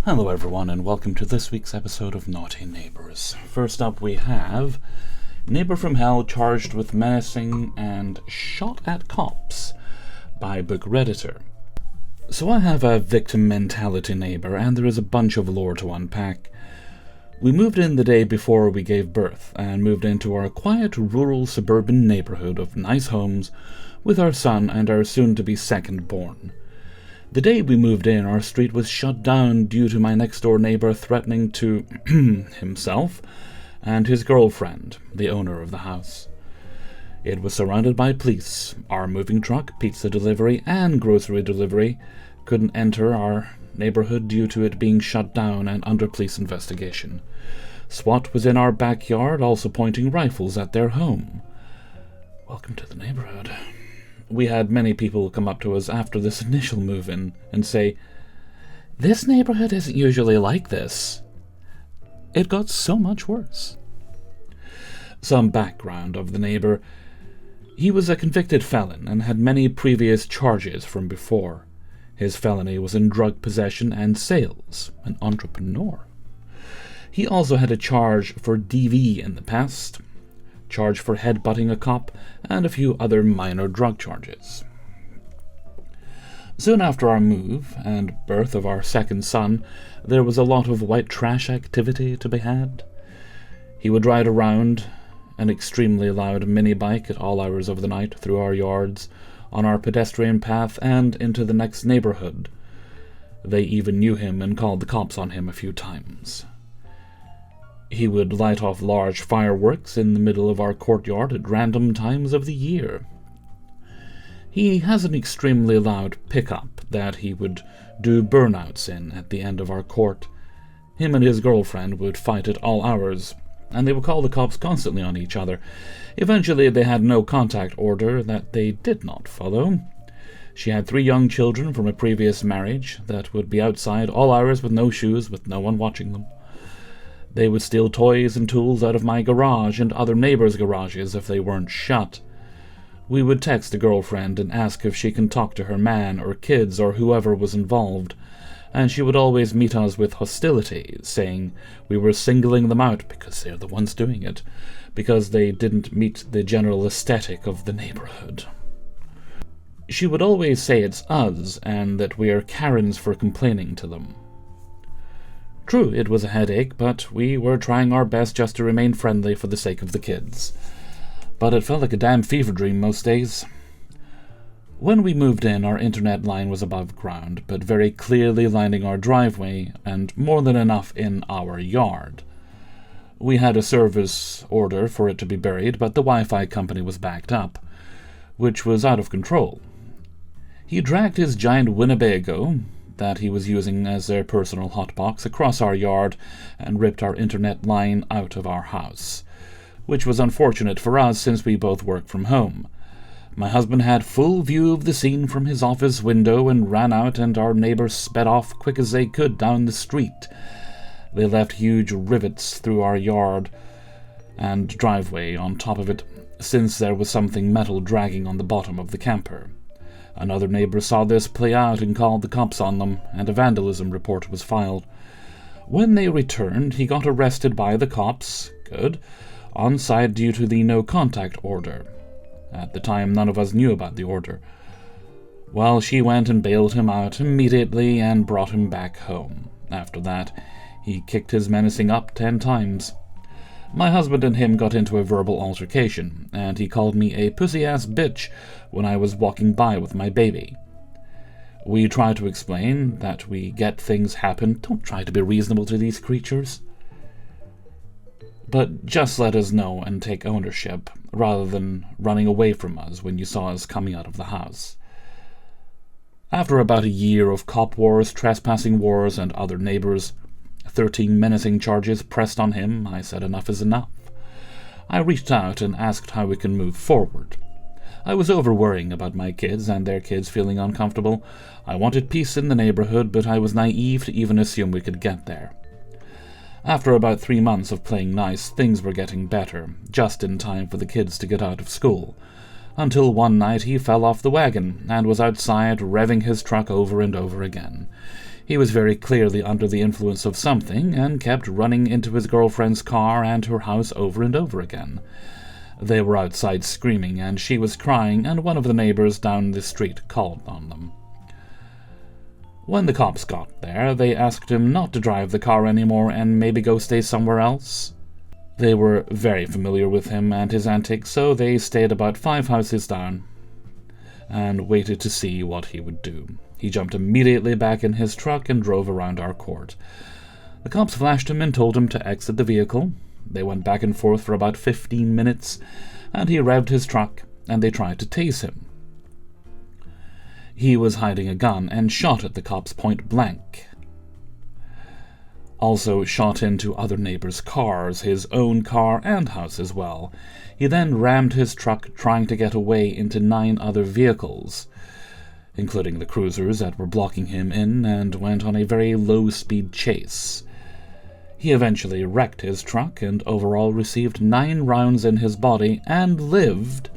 Hello everyone, and welcome to this week's episode of Naughty Neighbours. First up we have Neighbour from Hell Charged with Menacing and Shot at Cops by book redditor. So I have a victim mentality neighbour, and there is a bunch of lore to unpack. We moved in the day before we gave birth, and moved into our quiet rural suburban neighbourhood of nice homes with our son and our soon-to-be second-born. The day we moved in, our street was shut down due to my next-door neighbour threatening to himself and his girlfriend, the owner of the house. It was surrounded by police. Our moving truck, pizza delivery, and grocery delivery couldn't enter our neighbourhood due to it being shut down and under police investigation. SWAT was in our backyard, also pointing rifles at their home. Welcome to the neighbourhood. We had many people come up to us after this initial move-in and say, "This neighborhood isn't usually like this." It got so much worse. Some background of the neighbor. He was a convicted felon and had many previous charges from before. His felony was in drug possession and sales, an entrepreneur. He also had a charge for DV in the past, charge for headbutting a cop, and a few other minor drug charges. Soon after our move and birth of our second son, there was a lot of white trash activity to be had. He would ride around an extremely loud mini-bike at all hours of the night through our yards, on our pedestrian path, and into the next neighborhood. They even knew him and called the cops on him a few times. He would light off large fireworks in the middle of our courtyard at random times of the year. He has an extremely loud pickup that he would do burnouts in at the end of our court. Him and his girlfriend would fight at all hours, and they would call the cops constantly on each other. Eventually they had no contact order that they did not follow. She had 3 young children from a previous marriage that would be outside all hours with no shoes, with no one watching them. They would steal toys and tools out of my garage and other neighbors' garages if they weren't shut. We would text the girlfriend and ask if she can talk to her man or kids or whoever was involved, and she would always meet us with hostility, saying we were singling them out because they're the ones doing it, because they didn't meet the general aesthetic of the neighborhood. She would always say it's us and that we are Karens for complaining to them. True, it was a headache, but we were trying our best just to remain friendly for the sake of the kids. But it felt like a damn fever dream most days. When we moved in, our internet line was above ground, but very clearly lining our driveway, and more than enough in our yard. We had a service order for it to be buried, but the Wi-Fi company was backed up, which was out of control. He dragged his giant Winnebago that he was using as their personal hotbox across our yard and ripped our internet line out of our house, which was unfortunate for us since we both work from home. My husband had full view of the scene from his office window and ran out, and our neighbors sped off quick as they could down the street. They left huge rivets through our yard and driveway on top of it, since there was something metal dragging on the bottom of the camper. Another neighbor saw this play out and called the cops on them, and a vandalism report was filed. When they returned, he got arrested by the cops, good, on site due to the no-contact order. At the time, none of us knew about the order. Well, she went and bailed him out immediately and brought him back home. After that, he kicked his menacing up 10 times. My husband and him got into a verbal altercation, and he called me a pussy-ass bitch when I was walking by with my baby. We tried to explain that we get things happen. Don't try to be reasonable to these creatures. But just let us know and take ownership, rather than running away from us when you saw us coming out of the house. After about a year of cop wars, trespassing wars, and other neighbors, 13 menacing charges pressed on him, I said enough is enough. I reached out and asked how we can move forward. I was over-worrying about my kids and their kids feeling uncomfortable. I wanted peace in the neighborhood, but I was naive to even assume we could get there. After about 3 months of playing nice, things were getting better, just in time for the kids to get out of school. Until one night he fell off the wagon and was outside revving his truck over and over again. He was very clearly under the influence of something, and kept running into his girlfriend's car and her house over and over again. They were outside screaming, and she was crying, and one of the neighbors down the street called on them. When the cops got there, they asked him not to drive the car anymore and maybe go stay somewhere else. They were very familiar with him and his antics, so they stayed about 5 houses down and waited to see what he would do. He jumped immediately back in his truck and drove around our court. The cops flashed him and told him to exit the vehicle. They went back and forth for about 15 minutes, and he revved his truck, and they tried to tase him. He was hiding a gun and shot at the cops point blank. Also shot into other neighbors' cars, his own car and house as well. He then rammed his truck, trying to get away into 9 other vehicles, including the cruisers that were blocking him in, and went on a very low-speed chase. He eventually wrecked his truck and overall received 9 rounds in his body and lived,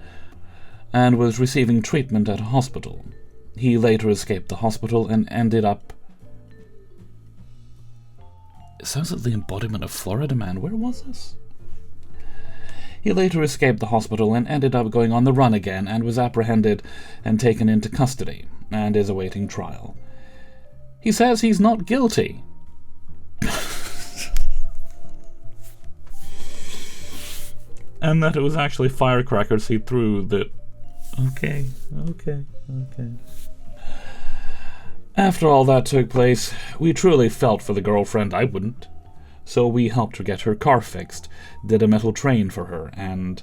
and was receiving treatment at a hospital. He later escaped the hospital and ended up... It sounds like the embodiment of Florida Man. Where was this? He later escaped the hospital and ended up going on the run again, and was apprehended and taken into custody, and is awaiting trial. He says he's not guilty. And that it was actually firecrackers he threw that... Okay. After all that took place, we truly felt for the girlfriend. I wouldn't. So we helped her get her car fixed, did a metal train for her, and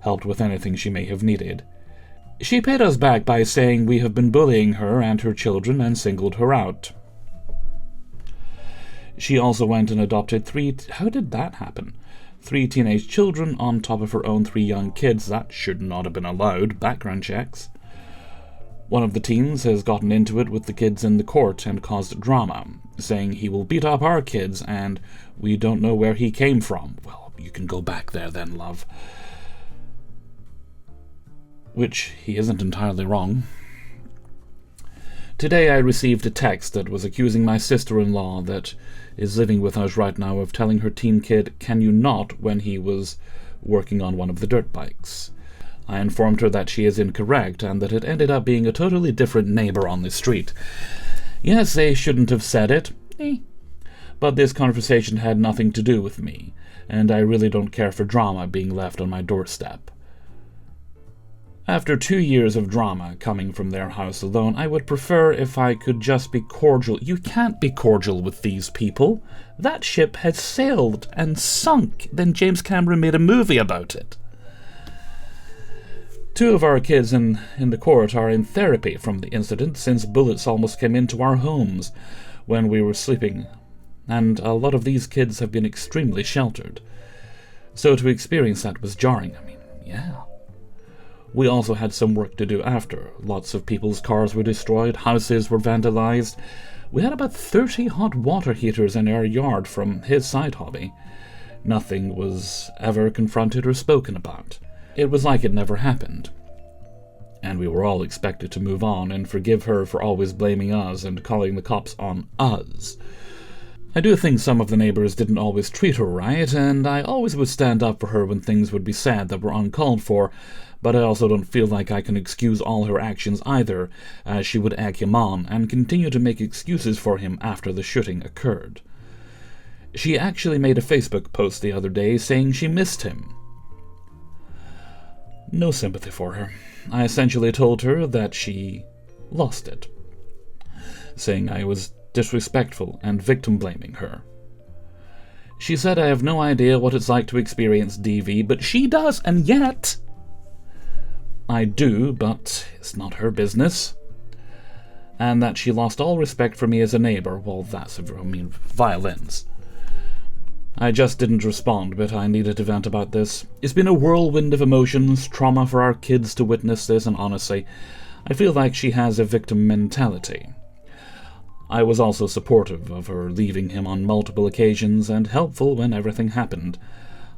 helped with anything she may have needed. She paid us back by saying we have been bullying her and her children and singled her out. She also went and adopted 3... How did that happen? 3 teenage children on top of her own 3 young kids. That should not have been allowed. Background checks. One of the teens has gotten into it with the kids in the court and caused drama, saying he will beat up our kids and we don't know where he came from. Well, you can go back there then, love. Which he isn't entirely wrong. Today I received a text that was accusing my sister-in-law that is living with us right now of telling her teen kid, "Can you not?" when he was working on one of the dirt bikes. I informed her that she is incorrect and that it ended up being a totally different neighbor on the street. Yes, they shouldn't have said it. But this conversation had nothing to do with me, and I really don't care for drama being left on my doorstep. After 2 years of drama coming from their house alone, I would prefer if I could just be cordial. You can't be cordial with these people. That ship had sailed and sunk. Then James Cameron made a movie about it. 2 of our kids in the court are in therapy from the incident, since bullets almost came into our homes when we were sleeping, and a lot of these kids have been extremely sheltered. So to experience that was jarring. I mean, yeah. We also had some work to do after. Lots of people's cars were destroyed, houses were vandalized. We had about 30 hot water heaters in our yard from his side hobby. Nothing was ever confronted or spoken about. It was like it never happened. And we were all expected to move on and forgive her for always blaming us and calling the cops on us. I do think some of the neighbors didn't always treat her right, and I always would stand up for her when things would be said that were uncalled for, but I also don't feel like I can excuse all her actions either, as she would egg him on and continue to make excuses for him after the shooting occurred. She actually made a Facebook post the other day saying she missed him. No sympathy for her. I essentially told her that she lost it, saying I was disrespectful and victim-blaming her. She said I have no idea what it's like to experience DV, but she does, and yet I do, but it's not her business. And that she lost all respect for me as a neighbor. Well, that's, violins. I just didn't respond, but I needed to vent about this. It's been a whirlwind of emotions, trauma for our kids to witness this, and honestly, I feel like she has a victim mentality. I was also supportive of her leaving him on multiple occasions and helpful when everything happened.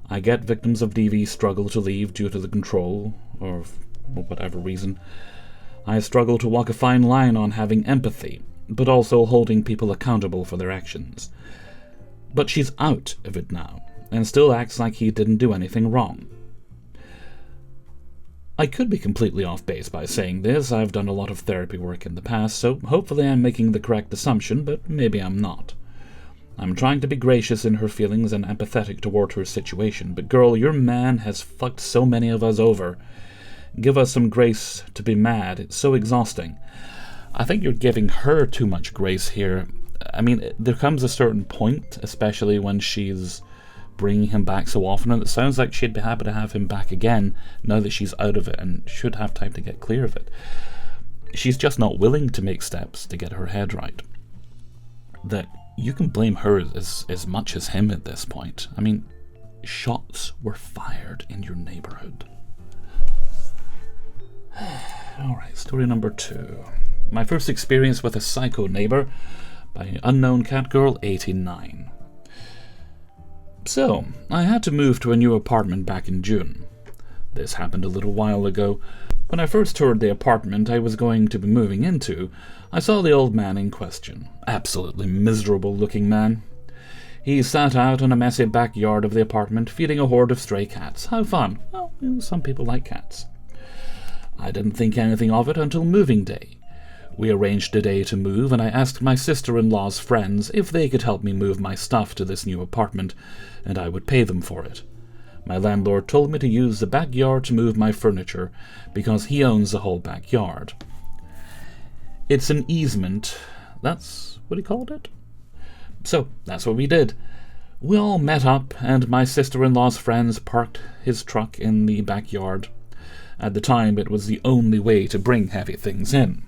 I get victims of DV struggle to leave due to the control, or for whatever reason. I struggle to walk a fine line on having empathy, but also holding people accountable for their actions. But she's out of it now, and still acts like he didn't do anything wrong. I could be completely off base by saying this. I've done a lot of therapy work in the past, so hopefully I'm making the correct assumption, but maybe I'm not. I'm trying to be gracious in her feelings and empathetic toward her situation, but girl, your man has fucked so many of us over. Give us some grace to be mad. It's so exhausting. I think you're giving her too much grace here. I mean, there comes a certain point, especially when she's bringing him back so often, and it sounds like she'd be happy to have him back again now that she's out of it and should have time to get clear of it. She's just not willing to make steps to get her head right. That you can blame her as much as him at this point. I mean, shots were fired in your neighborhood. Alright, story number 2. My first experience with a psycho neighbor by Unknown Catgirl 89. So, I had to move to a new apartment back in June. This happened a little while ago. When I first toured the apartment I was going to be moving into, I saw the old man in question. Absolutely miserable looking man. He sat out in a messy backyard of the apartment, feeding a horde of stray cats. How fun. Well, some people like cats. I didn't think anything of it until moving day. We arranged a day to move, and I asked my sister-in-law's friends if they could help me move my stuff to this new apartment, and I would pay them for it. My landlord told me to use the backyard to move my furniture, because he owns the whole backyard. It's an easement. That's what he called it? So, that's what we did. We all met up, and my sister-in-law's friends parked his truck in the backyard. At the time, it was the only way to bring heavy things in.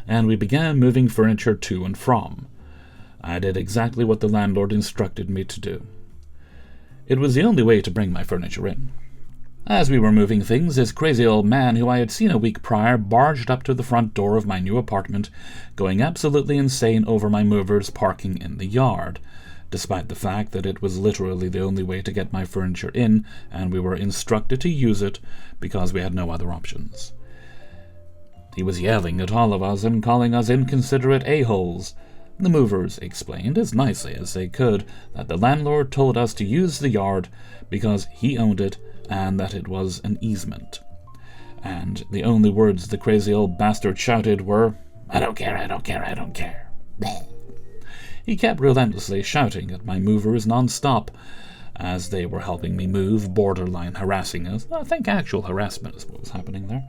And we began moving furniture to and from. I did exactly what the landlord instructed me to do. It was the only way to bring my furniture in. As we were moving things, this crazy old man who I had seen a week prior barged up to the front door of my new apartment, going absolutely insane over my movers parking in the yard, despite the fact that it was literally the only way to get my furniture in, and we were instructed to use it because we had no other options. He was yelling at all of us and calling us inconsiderate a-holes. The movers explained as nicely as they could that the landlord told us to use the yard because he owned it and that it was an easement. And the only words the crazy old bastard shouted were, "I don't care, I don't care, I don't care." He kept relentlessly shouting at my movers non-stop as they were helping me move, borderline harassing us. I think actual harassment is what was happening there.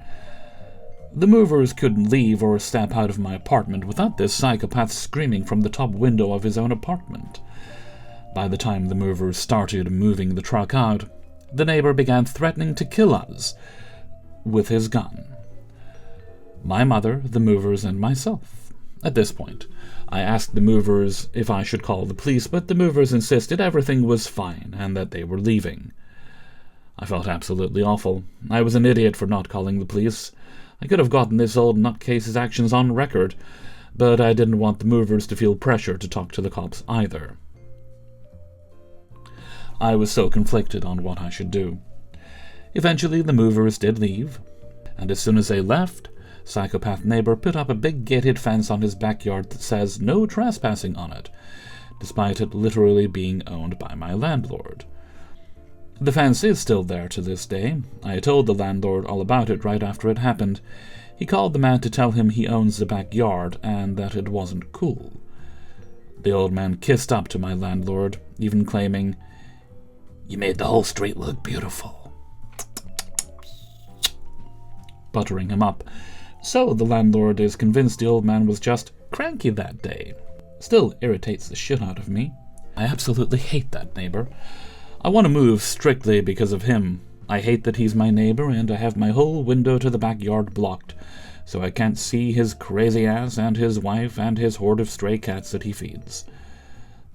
The movers couldn't leave or step out of my apartment without this psychopath screaming from the top window of his own apartment. By the time the movers started moving the truck out, the neighbor began threatening to kill us with his gun. My mother, the movers, and myself. At this point, I asked the movers if I should call the police, but the movers insisted everything was fine and that they were leaving. I felt absolutely awful. I was an idiot for not calling the police. I could have gotten this old nutcase's actions on record, but I didn't want the movers to feel pressure to talk to the cops either. I was so conflicted on what I should do. Eventually the movers did leave, and as soon as they left, psychopath neighbor put up a big gated fence on his backyard that says no trespassing on it, despite it literally being owned by my landlord. The fence is still there to this day. I told the landlord all about it right after it happened. He called the man to tell him he owns the backyard and that it wasn't cool. The old man kissed up to my landlord, even claiming, "You made the whole street look beautiful," buttering him up. So the landlord is convinced the old man was just cranky that day. Still irritates the shit out of me. I absolutely hate that neighbor. I want to move strictly because of him. I hate that he's my neighbor, and I have my whole window to the backyard blocked, so I can't see his crazy ass and his wife and his horde of stray cats that he feeds.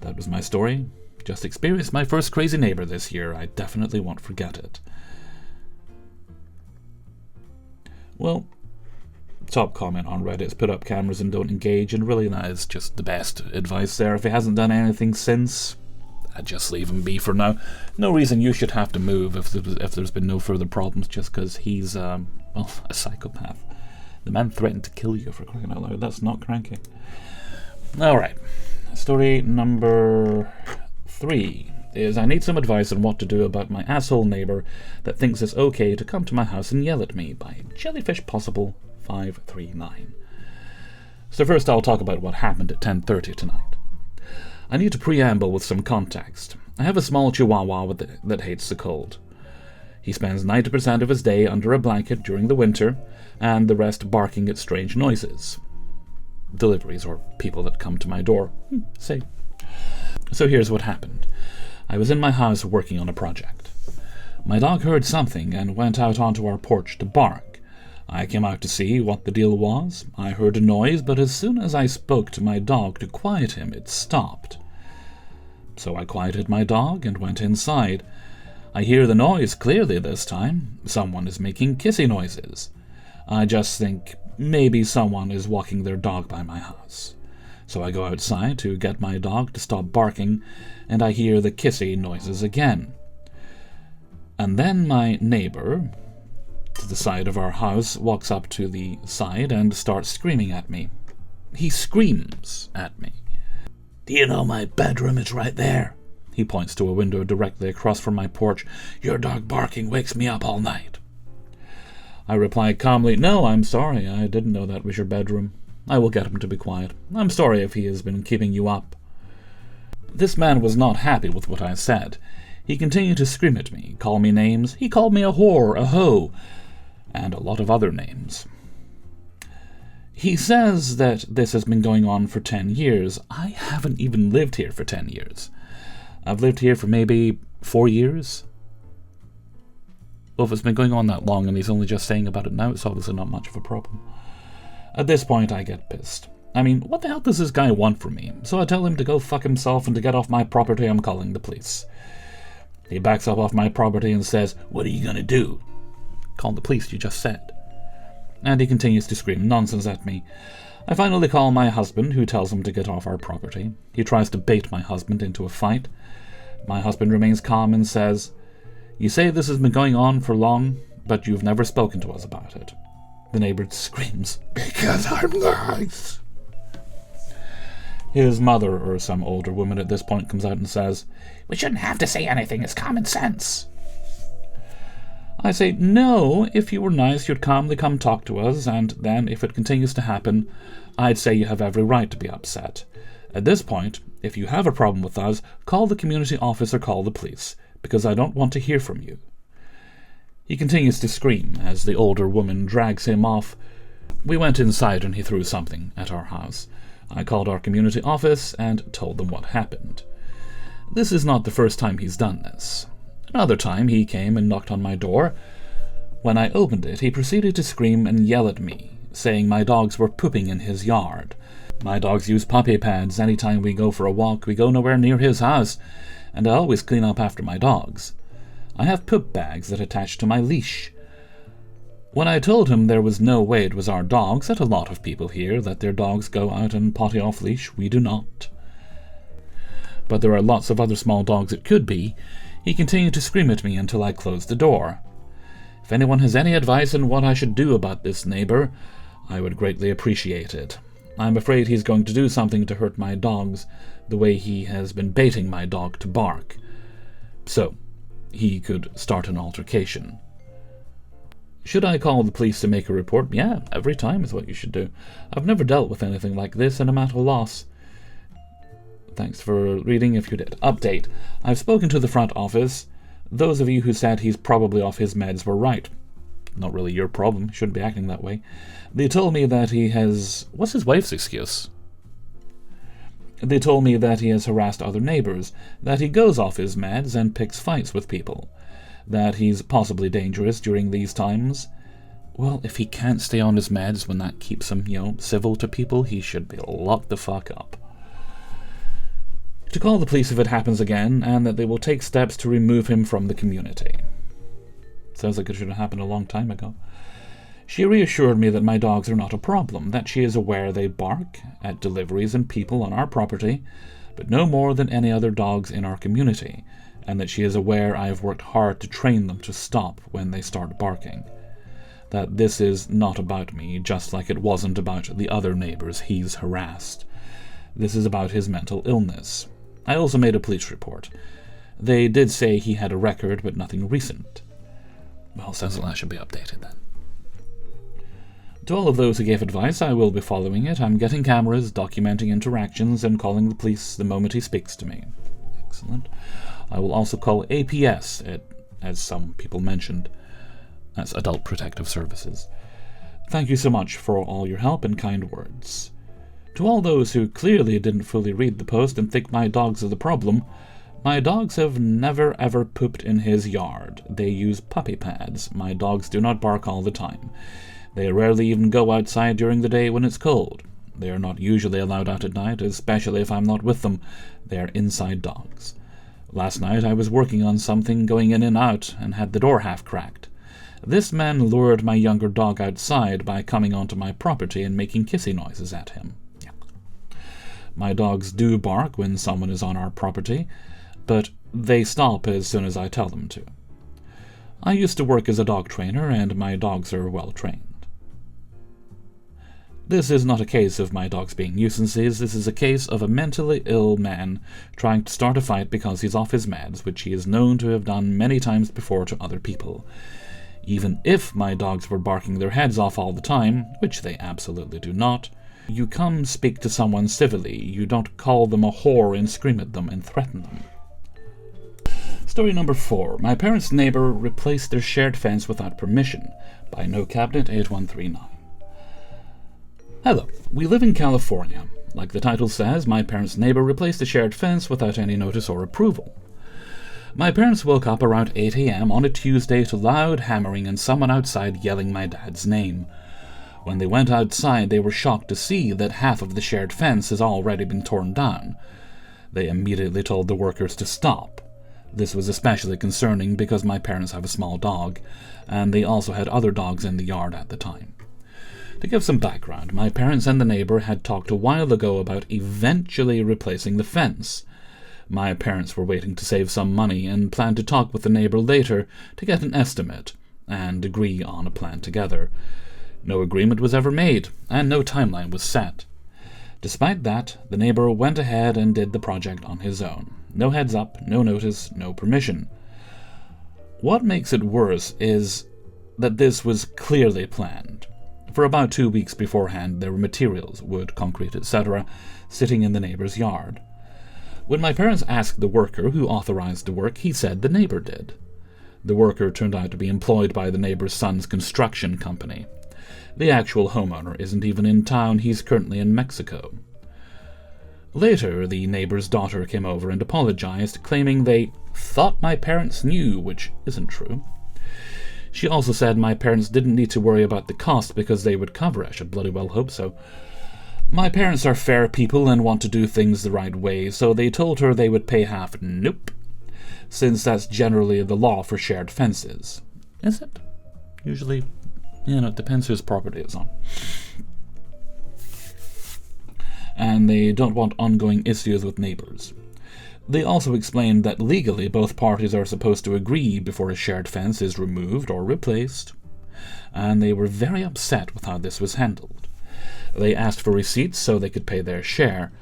That was my story. Just experienced my first crazy neighbor this year. I definitely won't forget it. Well, top comment on Reddit's put up cameras and don't engage, and really that is just the best advice there. If he hasn't done anything since, I'd just leave him be for now. No reason you should have to move if there's been no further problems just because he's, a psychopath. The man threatened to kill you, for crying out loud. That's not cranky. Alright. Story number 3 is I need some advice on what to do about my asshole neighbour that thinks it's okay to come to my house and yell at me, by Jellyfish Possible 539. So first I'll talk about what happened at 10:30 tonight. I need to preamble with some context. I have a small chihuahua that hates the cold. He spends 90% of his day under a blanket during the winter, and the rest barking at strange noises. Deliveries, or people that come to my door. Say. So here's what happened. I was in my house working on a project. My dog heard something and went out onto our porch to bark. I came out to see what the deal was. I heard a noise, but as soon as I spoke to my dog to quiet him, it stopped. So I quieted my dog and went inside. I hear the noise clearly this time. Someone is making kissy noises. I just think maybe someone is walking their dog by my house. So I go outside to get my dog to stop barking, and I hear the kissy noises again. And then my neighbour, to the side of our house, walks up to the side and starts screaming at me. He screams at me. "Do you know my bedroom is right there?" He points to a window directly across from my porch. "Your dog barking wakes me up all night." I reply calmly, "No, I'm sorry. I didn't know that was your bedroom. I will get him to be quiet. I'm sorry if he has been keeping you up." This man was not happy with what I said. He continued to scream at me, call me names. He called me a whore, a hoe, and a lot of other names. He says that this has been going on for 10 years. I haven't even lived here for 10 years. I've lived here for maybe 4 years. Well, if it's been going on that long and he's only just saying about it now, it's obviously not much of a problem. At this point, I get pissed. I mean, what the hell does this guy want from me? So I tell him to go fuck himself and to get off my property. I'm calling the police. He backs up off my property and says, "What are you gonna do?" "Call the police, you just said." And he continues to scream nonsense at me. I finally call my husband, who tells him to get off our property. He tries to bait my husband into a fight. My husband remains calm and says, "You say this has been going on for long, but you've never spoken to us about it." The neighbor screams, "Because I'm nice." His mother, or some older woman at this point, comes out and says, "We shouldn't have to say anything, it's common sense." I say, "No, if you were nice, you'd calmly come talk to us, and then, if it continues to happen, I'd say you have every right to be upset. At this point, if you have a problem with us, call the community office or call the police, because I don't want to hear from you." He continues to scream as the older woman drags him off. We went inside and he threw something at our house. I called our community office and told them what happened. This is not the first time he's done this. Another time he came and knocked on my door. When I opened it, he proceeded to scream and yell at me, saying my dogs were pooping in his yard. My dogs use puppy pads. Anytime we go for a walk, we go nowhere near his house, and I always clean up after my dogs. I have poop bags that attach to my leash. When I told him there was no way it was our dogs, that a lot of people here let their dogs go out and potty off leash, we do not. But there are lots of other small dogs it could be. He continued to scream at me until I closed the door. If anyone has any advice on what I should do about this neighbor, I would greatly appreciate it. I'm afraid he's going to do something to hurt my dogs, the way he has been baiting my dog to bark. So, he could start an altercation. Should I call the police to make a report? Yeah, every time is what you should do. I've never dealt with anything like this, and I'm at a loss. Thanks for reading if you did. Update. I've spoken to the front office. Those of you who said he's probably off his meds were right. Not really your problem. Shouldn't be acting that way. They told me that he has... What's his wife's excuse? They told me that he has harassed other neighbors, that he goes off his meds and picks fights with people, that he's possibly dangerous during these times. Well, if he can't stay on his meds when that keeps him, civil to people, he should be locked the fuck up. To call the police if it happens again, and that they will take steps to remove him from the community. Sounds like it should have happened a long time ago. She reassured me that my dogs are not a problem, that she is aware they bark at deliveries and people on our property, but no more than any other dogs in our community, and that she is aware I have worked hard to train them to stop when they start barking. that this is not about me, just like it wasn't about the other neighbors he's harassed. This is about his mental illness. I also made a police report. They did say he had a record, but nothing recent. Well, sounds like I should be updated then. To all of those who gave advice, I will be following it. I'm getting cameras, documenting interactions, and calling the police the moment he speaks to me. Excellent. I will also call APS, as some people mentioned. That's Adult Protective Services. Thank you so much for all your help and kind words. To all those who clearly didn't fully read the post and think my dogs are the problem, my dogs have never ever pooped in his yard. They use puppy pads. My dogs do not bark all the time. They rarely even go outside during the day when it's cold. They are not usually allowed out at night, especially if I'm not with them. They are inside dogs. Last night I was working on something, going in and out, and had the door half cracked. This man lured my younger dog outside by coming onto my property and making kissy noises at him. Yeah. My dogs do bark when someone is on our property, but they stop as soon as I tell them to. I used to work as a dog trainer, and my dogs are well trained. This is not a case of my dogs being nuisances. This is a case of a mentally ill man trying to start a fight because he's off his meds, which he is known to have done many times before to other people. Even if my dogs were barking their heads off all the time, which they absolutely do not, you come speak to someone civilly. You don't call them a whore and scream at them and threaten them. Story number 4. My parents' neighbor replaced their shared fence without permission, by No Cabinet 8139. Hello. We live in California. Like the title says, my parents' neighbor replaced the shared fence without any notice or approval. My parents woke up around 8 a.m. on a Tuesday to loud hammering and someone outside yelling my dad's name. When they went outside, they were shocked to see that half of the shared fence has already been torn down. They immediately told the workers to stop. This was especially concerning because my parents have a small dog, and they also had other dogs in the yard at the time. To give some background, my parents and the neighbor had talked a while ago about eventually replacing the fence. My parents were waiting to save some money and planned to talk with the neighbor later to get an estimate and agree on a plan together. No agreement was ever made, and no timeline was set. Despite that, the neighbor went ahead and did the project on his own. No heads up, no notice, no permission. What makes it worse is that this was clearly planned. For about 2 weeks beforehand, there were materials, wood, concrete, etc., sitting in the neighbor's yard. When my parents asked the worker who authorized the work, he said the neighbor did. The worker turned out to be employed by the neighbor's son's construction company. The actual homeowner isn't even in town, he's currently in Mexico. Later, the neighbor's daughter came over and apologized, claiming they thought my parents knew, which isn't true. She also said my parents didn't need to worry about the cost because they would cover it. I should bloody well hope so. My parents are fair people and want to do things the right way, so they told her they would pay half. Nope. Since that's generally the law for shared fences. Is it? Usually, it depends whose property it's on. And they don't want ongoing issues with neighbors. They also explained that legally both parties are supposed to agree before a shared fence is removed or replaced, and they were very upset with how this was handled. They asked for receipts so they could pay their share.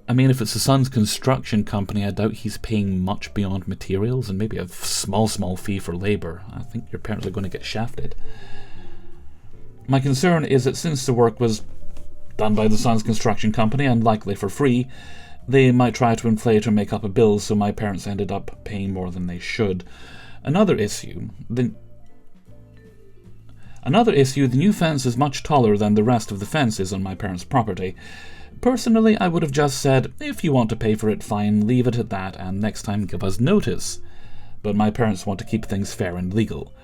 I mean, if it's the son's construction company, I doubt he's paying much beyond materials and maybe a small fee for labor. I think your parents are going to get shafted. My concern is that since the work was done by the son's construction company and likely for free, they might try to inflate or make up a bill, so my parents ended up paying more than they should. Another issue, the new fence is much taller than the rest of the fences on my parents' property. Personally, I would have just said, if you want to pay for it, fine, leave it at that, and next time give us notice. But my parents want to keep things fair and legal.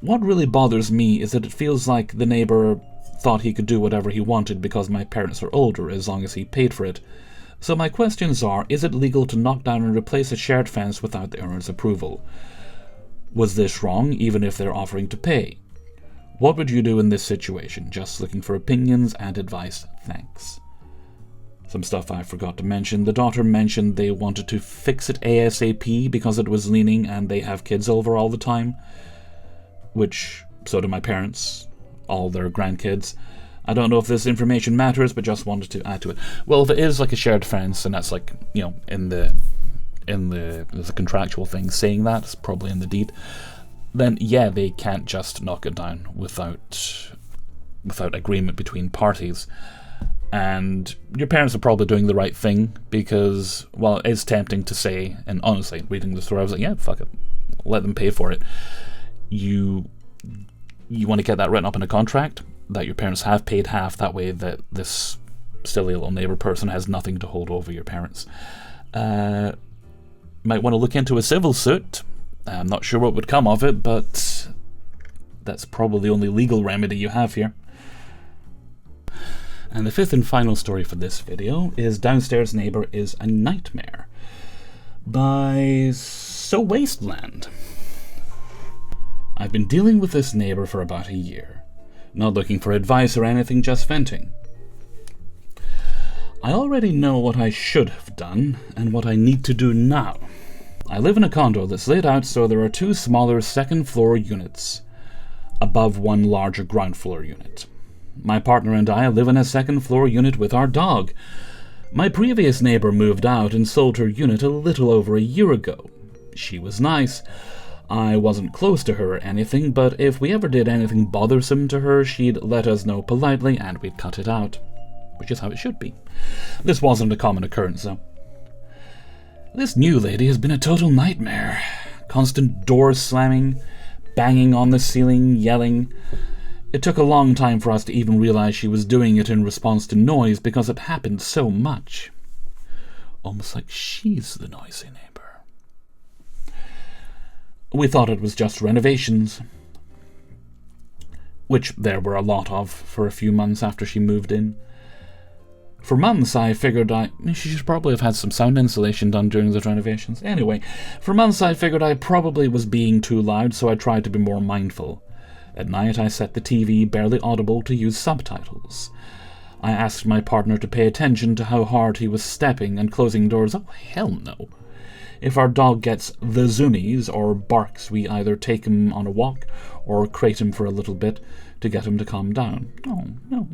What really bothers me is that it feels like the neighbor thought he could do whatever he wanted because my parents are older, as long as he paid for it. So my questions are, is it legal to knock down and replace a shared fence without the owner's approval? Was this wrong, even if they're offering to pay? What would you do in this situation? Just looking for opinions and advice, thanks. Some stuff I forgot to mention. The daughter mentioned they wanted to fix it ASAP because it was leaning and they have kids over all the time. Which So do my parents, all their grandkids. I don't know if this information matters, but just wanted to add to it. Well, if it is like a shared fence, and that's like, in the there's a contractual thing saying that, it's probably in the deed, then yeah, they can't just knock it down without agreement between parties. And your parents are probably doing the right thing, because, well, it's tempting to say, and honestly, reading this through, I was like, yeah, fuck it, let them pay for it. You want to get that written up in a contract, that your parents have paid half, that way that this silly little neighbour person has nothing to hold over your parents. Might want to look into a civil suit. I'm not sure what would come of it, but that's probably the only legal remedy you have here. And the fifth and final story for this video is Downstairs Neighbour is a Nightmare by So Wasteland. I've been dealing with this neighbour for about a year. Not looking for advice or anything, just venting. I already know what I should have done and what I need to do now. I live in a condo that's laid out so there are 2 smaller second-floor units above one larger ground-floor unit. My partner and I live in a second-floor unit with our dog. My previous neighbour moved out and sold her unit a little over a year ago. She was nice. I wasn't close to her or anything, but if we ever did anything bothersome to her, she'd let us know politely and we'd cut it out. Which is how it should be. This wasn't a common occurrence, though. This new lady has been a total nightmare. Constant door slamming, banging on the ceiling, yelling. It took a long time for us to even realize she was doing it in response to noise because it happened so much. Almost like she's the noisy neighbor. We thought it was just renovations, which there were a lot of for a few months after she moved in. For months I figured she should probably have had some sound insulation done during the renovations. Anyway, for months I figured I probably was being too loud, so I tried to be more mindful. At night I set the TV barely audible to use subtitles. I asked my partner to pay attention to how hard he was stepping and closing doors. Oh, hell no. If our dog gets the zoomies or barks, we either take him on a walk or crate him for a little bit to get him to calm down. Oh, no.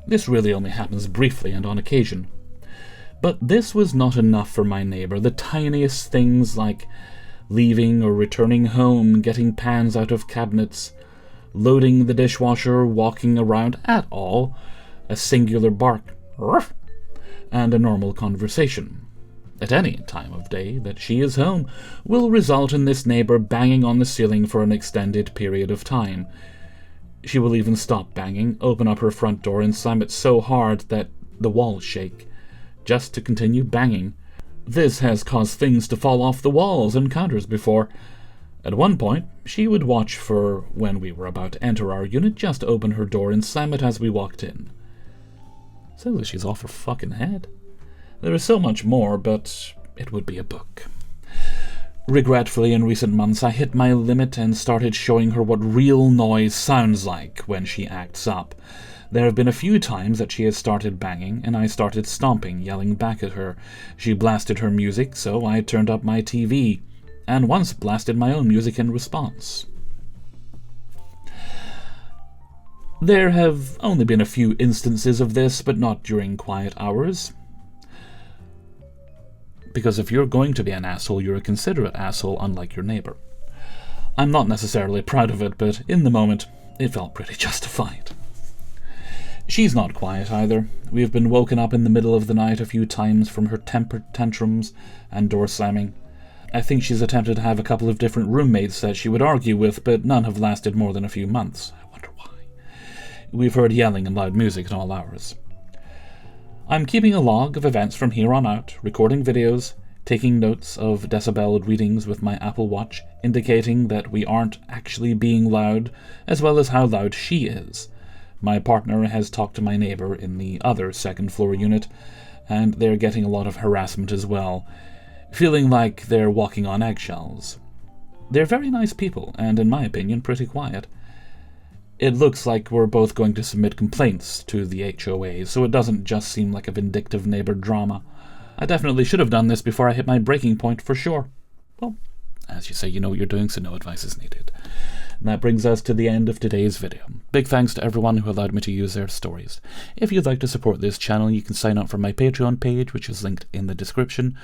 This really only happens briefly and on occasion. But this was not enough for my neighbour. The tiniest things like leaving or returning home, getting pans out of cabinets, loading the dishwasher, walking around at all, a singular bark, ruff, and a normal conversation, at any time of day that she is home, will result in this neighbour banging on the ceiling for an extended period of time. She will even stop banging, open up her front door and slam it so hard that the walls shake, just to continue banging. This has caused things to fall off the walls and counters before. At one point, she would watch for when we were about to enter our unit, just open her door and slam it as we walked in. So she's off her fucking head. There is so much more, but it would be a book. Regretfully, in recent months, I hit my limit and started showing her what real noise sounds like when she acts up. There have been a few times that she has started banging, and I started stomping, yelling back at her. She blasted her music, so I turned up my TV, and once blasted my own music in response. There have only been a few instances of this, but not during quiet hours. Because if you're going to be an asshole, you're a considerate asshole, unlike your neighbour. I'm not necessarily proud of it, but in the moment, it felt pretty justified. She's not quiet either. We have been woken up in the middle of the night a few times from her temper tantrums and door slamming. I think she's attempted to have a couple of different roommates that she would argue with, but none have lasted more than a few months. I wonder why. We've heard yelling and loud music at all hours. I'm keeping a log of events from here on out, recording videos, taking notes of decibel readings with my Apple Watch, indicating that we aren't actually being loud, as well as how loud she is. My partner has talked to my neighbour in the other second-floor unit, and they're getting a lot of harassment as well, feeling like they're walking on eggshells. They're very nice people, and in my opinion, pretty quiet. It looks like we're both going to submit complaints to the HOA, so it doesn't just seem like a vindictive neighbor drama. I definitely should have done this before I hit my breaking point, for sure. Well, as you say, you know what you're doing, so no advice is needed. And that brings us to the end of today's video. Big thanks to everyone who allowed me to use their stories. If you'd like to support this channel, you can sign up for my Patreon page, which is linked in the description.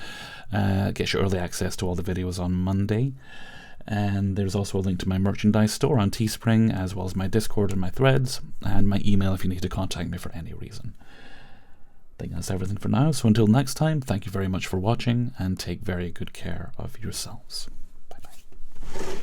Gets you early access to all the videos on Monday. And there's also a link to my merchandise store on Teespring, as well as my Discord and my threads, and my email if you need to contact me for any reason. I think that's everything for now, so until next time, thank you very much for watching, and take very good care of yourselves. Bye-bye.